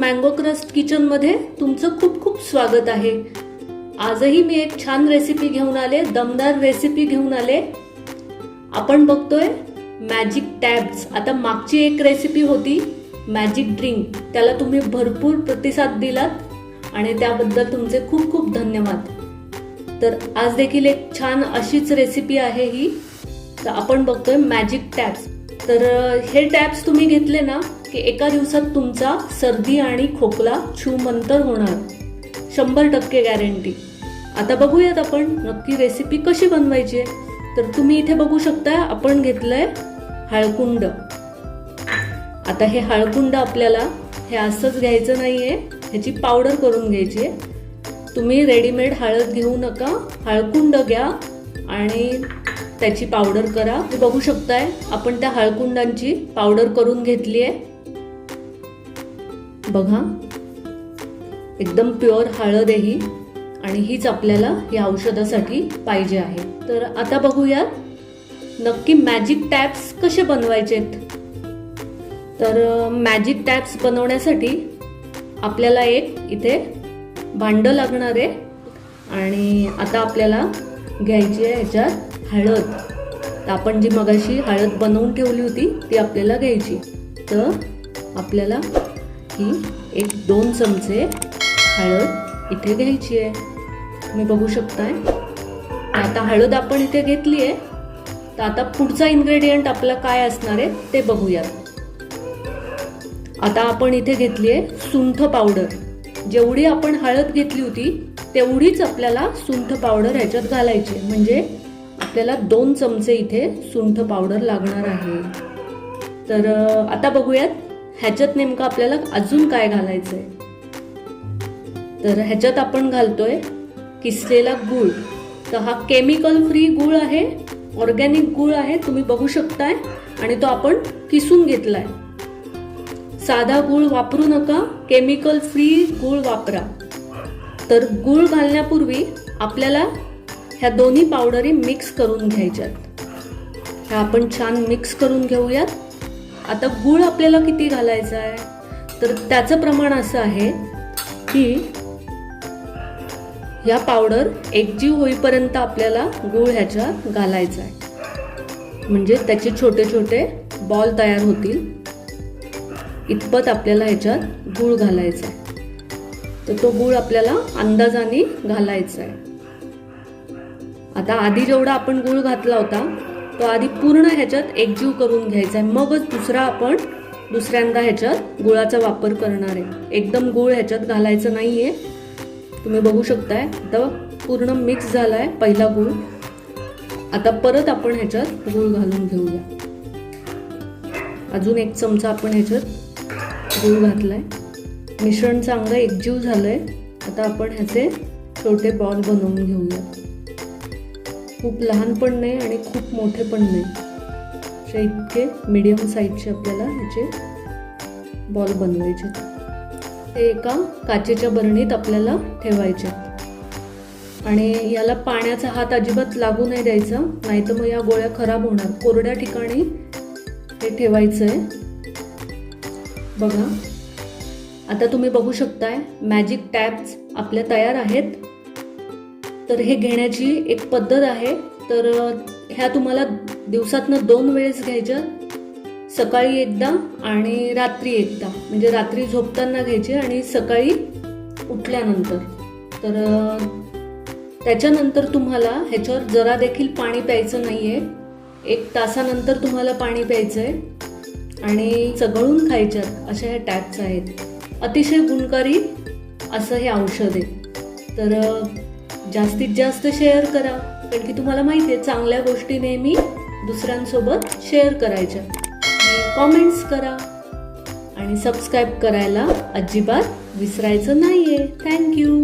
Mango crust किचनमध्ये तुमचं खूप खूप स्वागत आहे। आजही मी एक छान रेसिपी घेऊन आले, दमदार रेसिपी घेऊन आले। आपण बघतोय मॅजिक टॅब्स। आता मागची एक रेसिपी होती मॅजिक ड्रिंक, त्याला तुम्ही भरपूर प्रतिसाद दिलात आणि त्याबद्दल तुमचे खूप खूप धन्यवाद। तर आज देखील एक छान अशीच रेसिपी आहे ही। तर आपण बघतोय मॅजिक टॅब्स। तर हे टॅब्स तुम्ही घेतले ना की एका दिवसात तुमचा सर्दी आणि खोकला छूमंतर होणार, 100% गॅरंटी। आता बघूयात आपण नक्की रेसिपी कशी बनवायची आहे। तर तुम्ही इथे बघू शकता आपण घेतलंय हळकुंड। आता हे हळकुंड आपल्याला हे असंच घ्यायचं नाहीये, ह्याची पावडर करून घ्यायची आहे। तुम्ही रेडीमेड हळद घेऊ नका, हळकुंड घ्या आणि त्याची पावडर करा। तुम्ही बघू शकताय आपण त्या हळकुंडांची पावडर करून घेतली आहे। बघा एकदम प्युअर हळद आहे ही आणि हीच आपल्याला या औषधासाठी पाहिजे आहे। तर आता बघूयात नक्की मॅजिक टॅब्स कसे बनवायचेत। तर मॅजिक टॅब्स बनवण्यासाठी आपल्याला एक इथे भांड लागणार आहे आणि आता आपल्याला घ्यायची आहे ह्याच्यात हळद। तर आपण जी मगाशी हळद बनवून ठेवली होती ती आपल्याला घ्यायची। तर आपल्याला ही 1-2 चमचे हळद इथे घ्यायची आहे, तुम्ही बघू शकताय। आता हळद आपण इथे घेतली आहे। तर आता पुढचा इन्ग्रेडियंट आपला काय असणार आहे ते बघूयात। आता आपण इथे घेतली आहे सुंठ पावडर। जेवढी आपण हळद घेतली होती तेवढीच आपल्याला सुंठ पावडर ह्याच्यात घालायची, म्हणजे आपल्याला 2 चमचे इथे सुंठ पावडर लागणार आहे। तर आता बघूयात ह्याच्यात नेमकं आपल्याला अजून काय घालायचंय। तर ह्याच्यात आपण घालतोय किसलेला गूळ। तर हा केमिकल फ्री गूळ आहे, ऑर्गॅनिक गूळ आहे, तुम्ही बघू शकताय। आणि तो आपण किसून घेतलाय। साधा गूळ वापरू नका, केमिकल फ्री गूळ वापरा। तर गूळ घालण्यापूर्वी आपल्याला ह्या दोन्ही पावडरी मिक्स करून घ्यायच्यात। ह्या आपण छान मिक्स करून घेऊयात। आता गूळ आपल्याला किती घालायचा आहे तर त्याचं प्रमाण असं आहे की या पावडर एकजीव होईपर्यंत आपल्याला गूळ ह्याच्यात घालायचा आहे, म्हणजे त्याचे छोटे छोटे बॉल तयार होतील इतपत आपल्याला ह्याच्यात गूळ घालायचा आहे। तर तो गूळ आपल्याला अंदाजाने घालायचा आहे। आता आधी जेवढा आपण गूळ घातला होता तो आधी पूर्ण ह्याच्यात एकजीव करून घ्यायचा आहे, मगच दुसऱ्यांदा ह्याच्यात गुळाचा वापर करणार आहे। एकदम गूळ ह्याच्यात घालायचं नाहीये, तुम्ही बघू शकताय। आता पूर्ण मिक्स झालाय पहिला गूळ। आता परत आपण ह्याच्यात गूळ घालून घेऊया। अजून 1 चमचा आपण ह्याच्यात गूळ घातलाय। मिश्रण चांगलं एकजीव झालंय। आता आपण ह्याचे छोटे बॉल बनवून घेऊया। खूप लहान पण नाही आणि खूप मोठे पण नाही, असे इतके मीडियम साईजचे आपल्याला ह्याचे बॉल बनवायचे। ते एका काचेच्या बरणीत आपल्याला ठेवायचे आणि याला पाण्याचा हात अजिबात लागू नाही द्यायचा, नाही तर मग या गोळ्या खराब होणार। कोरड्या ठिकाणी हे ठेवायचंय। बघा आता तुम्ही बघू शकताय मॅजिक टॅब्स आपल्या तयार आहेत। तर हे घेण्याची एक पद्धत आहे। तर ह्या तुम्हाला दिवसातनं 2 वेळेस घ्यायच्या, सकाळी एकदा आणि रात्री एकदा, म्हणजे रात्री झोपताना घ्यायचे आणि सकाळी उठल्यानंतर। तर त्याच्यानंतर तुम्हाला ह्याच्यावर जरा देखील पाणी प्यायचं नाहीये। 1 तासानंतर तुम्हाला पाणी प्यायचंय आणि चघळून खायच्यात अशा ह्या टॅब्स आहेत। अतिशय गुणकारी असं हे औषध आहे। तर जास्तीत जास्त शेअर करा, कारण की तुम्हाला माहिती आहे चांगल्या गोष्टी नेहमी दुसऱ्यांसोबत शेअर करायच्या। कॉमेंट्स करा आणि सबस्क्राईब करायला अजिबात विसरायचं नाहीये। थँक्यू।